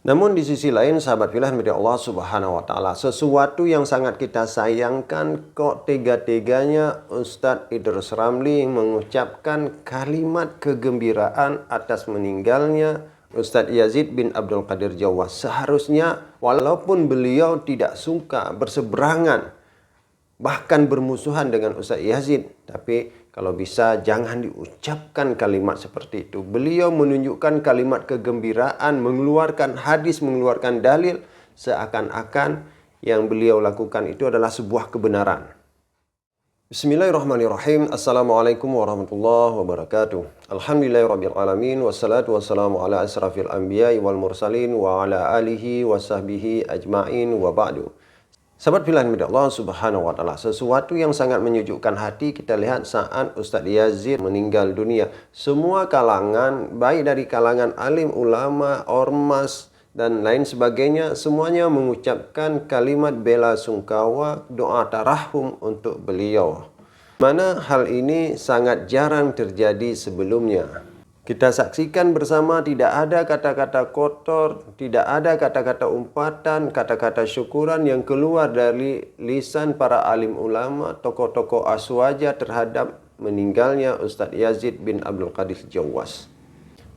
Namun di sisi lain, sahabat pilihan dari Allah Subhanahu wa Ta'ala, sesuatu yang sangat kita sayangkan kok tega-teganya Ustadz Idrus Ramli mengucapkan kalimat kegembiraan atas meninggalnya Ustadz Yazid bin Abdul Qadir Jawas. Seharusnya walaupun beliau tidak suka berseberangan, bahkan bermusuhan dengan Ustadz Yazid, tapi kalau bisa jangan diucapkan kalimat seperti itu. Beliau menunjukkan kalimat kegembiraan, mengeluarkan hadis, mengeluarkan dalil, seakan-akan yang beliau lakukan itu adalah sebuah kebenaran. Bismillahirrahmanirrahim. Assalamualaikum warahmatullahi wabarakatuh. Alhamdulillahirrabbilalamin. Wassalatu wassalamu ala asrafil anbiya'i wal mursalin wa ala alihi wa sahbihi ajma'in wa ba'du. Sahabat pilihan dari Allah Subhanahu wa Ta'ala, sesuatu yang sangat menyejukkan hati kita lihat saat Ustadz Yazid meninggal dunia. Semua kalangan, baik dari kalangan alim, ulama, ormas, dan lain sebagainya, semuanya mengucapkan kalimat bela sungkawa, doa tarahum untuk beliau. Mana hal ini sangat jarang terjadi sebelumnya. Kita saksikan bersama tidak ada kata-kata kotor, tidak ada kata-kata umpatan, kata-kata syukuran yang keluar dari lisan para alim ulama, tokoh-tokoh aswaja terhadap meninggalnya Ustadz Yazid bin Abdul Qadir Jawas.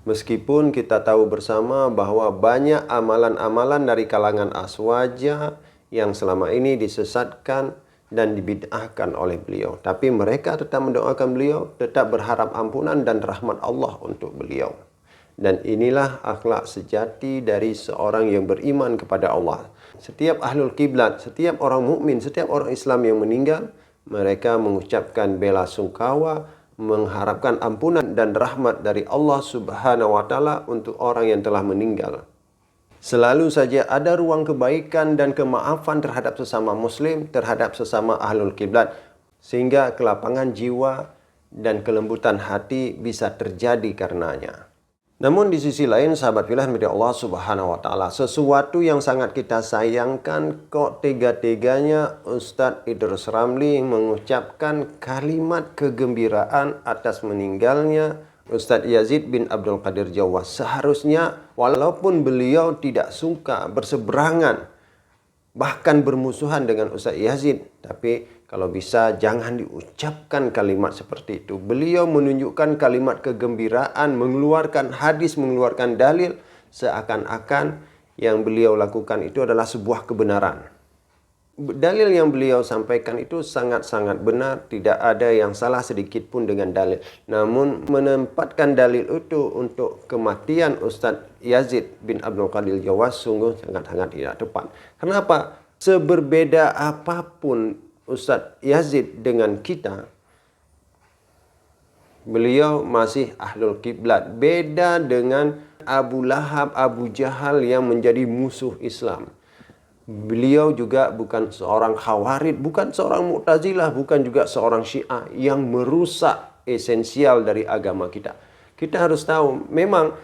Meskipun kita tahu bersama bahwa banyak amalan-amalan dari kalangan aswaja yang selama ini disesatkan dan dibid'ahkan oleh beliau, tapi mereka tetap mendoakan beliau, tetap berharap ampunan dan rahmat Allah untuk beliau. Dan inilah akhlak sejati dari seorang yang beriman kepada Allah. Setiap ahlul kiblat, setiap orang mukmin, setiap orang Islam yang meninggal, mereka mengucapkan bela sungkawa, mengharapkan ampunan dan rahmat dari Allah Subhanahu wa Ta'ala untuk orang yang telah meninggal. Selalu saja ada ruang kebaikan dan kemaafan terhadap sesama muslim, terhadap sesama ahlul kiblat, sehingga kelapangan jiwa dan kelembutan hati bisa terjadi karenanya. Namun di sisi lain, sahabat pilihan dari Allah Subhanahu wa Ta'ala, sesuatu yang sangat kita sayangkan kok tega-teganya Ustadz Idrus Ramli mengucapkan kalimat kegembiraan atas meninggalnya Ustadz Yazid bin Abdul Qadir Jawas. Seharusnya walaupun beliau tidak suka berseberangan, bahkan bermusuhan dengan Ustadz Yazid, tapi kalau bisa jangan diucapkan kalimat seperti itu. Beliau menunjukkan kalimat kegembiraan, mengeluarkan hadis, mengeluarkan dalil, seakan-akan yang beliau lakukan itu adalah sebuah kebenaran. Dalil yang beliau sampaikan itu sangat-sangat benar, tidak ada yang salah sedikit pun dengan dalil. Namun menempatkan dalil itu untuk kematian Ustadz Yazid bin Abdul Qadir Jawas sungguh sangat-sangat tidak tepat. Kenapa? Seberbeda apapun Ustadz Yazid dengan kita, beliau masih ahlul kiblat. Beda dengan Abu Lahab, Abu Jahal yang menjadi musuh Islam. Beliau juga bukan seorang Khawarij, bukan seorang Mu'tazilah, bukan juga seorang Syiah yang merusak esensial dari agama kita. Kita harus tahu, memang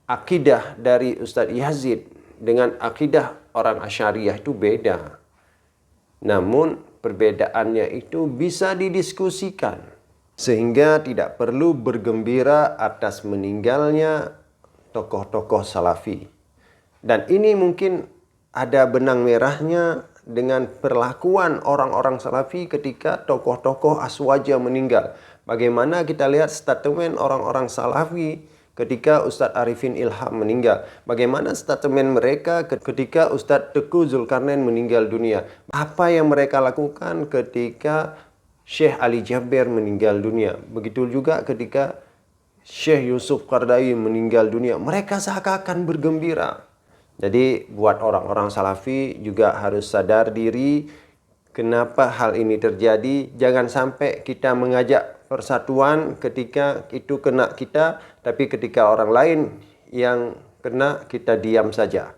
akidah dari Ustadz Yazid dengan akidah orang Asy'ariyah itu beda. Namun perbedaannya itu bisa didiskusikan, sehingga tidak perlu bergembira atas meninggalnya tokoh-tokoh Salafi. Dan ini mungkin ada benang merahnya dengan perlakuan orang-orang Salafi ketika tokoh-tokoh aswaja meninggal. Bagaimana kita lihat statement orang-orang Salafi ketika Ustadz Arifin Ilham meninggal. Bagaimana statement mereka ketika Ustadz Teuku Zulkarnain meninggal dunia. Apa yang mereka lakukan ketika Syekh Ali Jaber meninggal dunia. Begitu juga ketika Syekh Yusuf Qaradawi meninggal dunia. Mereka seakan-akan bergembira. Jadi buat orang-orang Salafi juga harus sadar diri kenapa hal ini terjadi. Jangan sampai kita mengajak persatuan ketika itu kena kita, tapi ketika orang lain yang kena kita diam saja.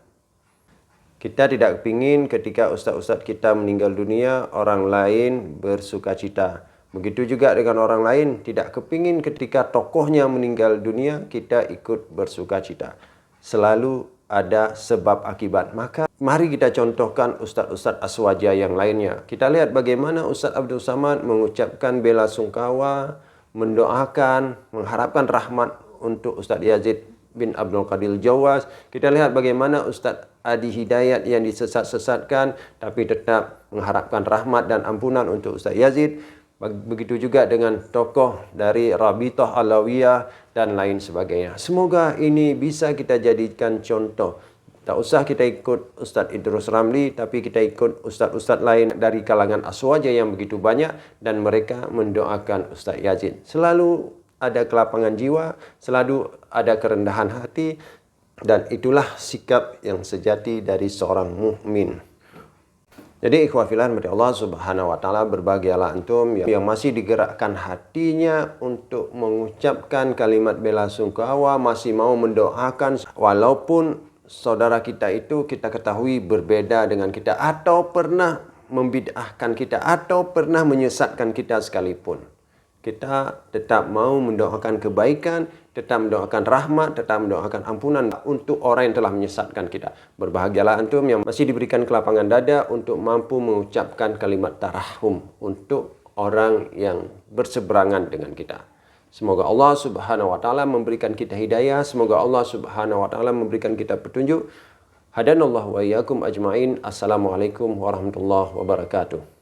Kita tidak ingin ketika ustadz-ustadz kita meninggal dunia orang lain bersukacita. Begitu juga dengan orang lain tidak kepingin ketika tokohnya meninggal dunia kita ikut bersukacita. Selalu ada sebab akibat. Maka mari kita contohkan ustadz-ustadz aswaja yang lainnya. Kita lihat bagaimana Ustadz Abdul Samad mengucapkan bela sungkawa, mendoakan, mengharapkan rahmat untuk Ustadz Yazid bin Abdul Qadir Jawas. Kita lihat bagaimana Ustaz Adi Hidayat yang disesat-sesatkan tapi tetap mengharapkan rahmat dan ampunan untuk Ustaz Yazid. Begitu juga dengan tokoh dari Rabithah Alawiyah dan lain sebagainya. Semoga ini bisa kita jadikan contoh. Tak usah kita ikut Ustaz Idrus Ramli, tapi kita ikut ustaz-ustaz lain dari kalangan Aswaja yang begitu banyak dan mereka mendoakan Ustaz Yazid. Selalu ada kelapangan jiwa, selalu ada kerendahan hati, dan itulah sikap yang sejati dari seorang mukmin. Jadi ikhwah fillah rahmati Allah Subhanahu wa taala, berbahagialah antum yang masih digerakkan hatinya untuk mengucapkan kalimat bela sungkawa, masih mau mendoakan walaupun saudara kita itu kita ketahui berbeda dengan kita atau pernah membid'ahkan kita atau pernah menyesatkan kita sekalipun. Kita tetap mau mendoakan kebaikan, tetap mendoakan rahmat, tetap mendoakan ampunan untuk orang yang telah menyesatkan kita. Berbahagialah antum yang masih diberikan kelapangan dada untuk mampu mengucapkan kalimat tarahum untuk orang yang berseberangan dengan kita. Semoga Allah Subhanahu wa taala memberikan kita hidayah, semoga Allah Subhanahu wa taala memberikan kita petunjuk. Hadanallahu wa iyyakum ajmain. Assalamualaikum warahmatullahi wabarakatuh.